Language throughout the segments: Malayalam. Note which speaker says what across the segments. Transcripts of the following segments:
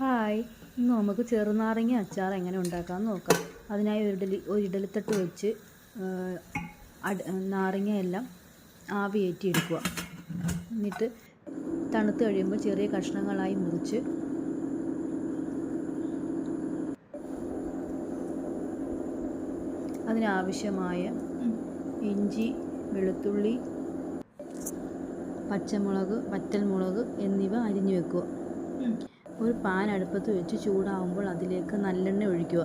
Speaker 1: ഹായ്, ഇന്ന് നമുക്ക് ചെറുനാരങ്ങ അച്ചാർ എങ്ങനെ ഉണ്ടാക്കാമെന്ന് നോക്കാം. അതിനായി ഒരു ഇഡലിത്തട്ട് വെച്ച് നാരങ്ങയെല്ലാം ആവിയേറ്റി എടുക്കുക. എന്നിട്ട് തണുത്ത് കഴിയുമ്പോൾ ചെറിയ കഷ്ണങ്ങളായി മുറിച്ച് അതിനാവശ്യമായ ഇഞ്ചി, വെളുത്തുള്ളി, പച്ചമുളക്, വറ്റൽമുളക് എന്നിവ അരിഞ്ഞു വെക്കുക. ഒരു പാൻ അടുപ്പത്ത് വെച്ച് ചൂടാവുമ്പോൾ അതിലേക്ക് നല്ലെണ്ണ ഒഴിക്കുക.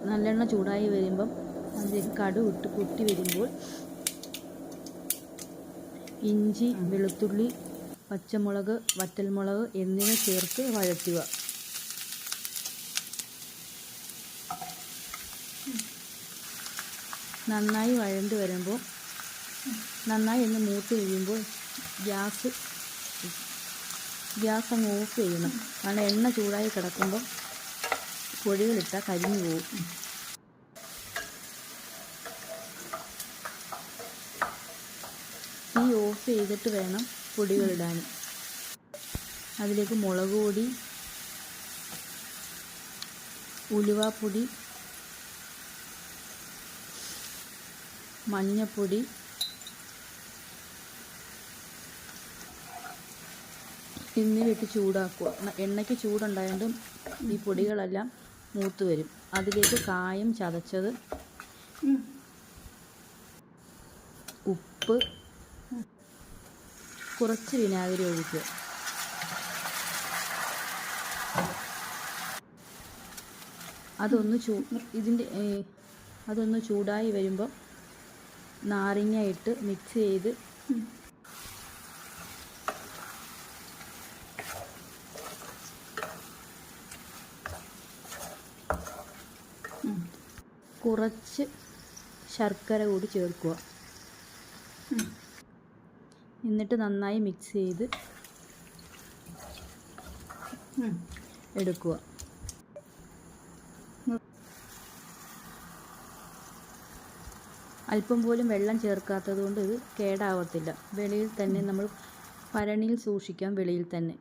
Speaker 1: നല്ലെണ്ണ ചൂടായി വരുമ്പം അതിലേക്ക് കടുക് ഇട്ട് പൊട്ടി വരുമ്പോൾ ഇഞ്ചി, വെളുത്തുള്ളി, പച്ചമുളക്, വറ്റൽമുളക് എന്നിവ ചേർത്ത് വഴറ്റുക. നന്നായി വഴണ്ട് വരുമ്പോൾ നന്നായി ഒന്ന് മൂത്ത് കഴിയുമ്പോൾ ഗ്യാസ് അങ്ങ് ഓഫ് ചെയ്യണം. കാരണം എണ്ണ ചൂടായി കിടക്കുമ്പോൾ പൊടികളിട്ടാൽ കരിഞ്ഞു പോകും. തീ ഓഫ് ചെയ്തിട്ട് വേണം പൊടികളിടാൻ. അതിലേക്ക് മുളക് പൊടി, ഉലുവാപ്പൊടി, മഞ്ഞൾപ്പൊടി, എന്നിവയിട്ട് ചൂടാക്കുക. എണ്ണയ്ക്ക് ചൂടുണ്ടായതുകൊണ്ട് ഈ പൊടികളെല്ലാം മൂത്ത് വരും. അതിലേക്ക് കായം ചതച്ചത്, ഉപ്പ്, കുറച്ച് വിനാഗിരി ഒഴിക്കുക. അതൊന്ന് ചൂടായി വരുമ്പോൾ നാരങ്ങ ഇട്ട് മിക്സ് ചെയ്ത് കുറച്ച് ശർക്കര കൂടി ചേർക്കുക. എന്നിട്ട് നന്നായി മിക്സ് ചെയ്ത് എടുക്കുക. അല്പം പോലും വെള്ളം ചേർക്കാത്തത് കൊണ്ട് ഇത് കേടാവത്തില്ല. വെളിയിൽ തന്നെ നമ്മൾ ഭരണിയിൽ സൂക്ഷിക്കാം. വെളിയിൽ തന്നെ.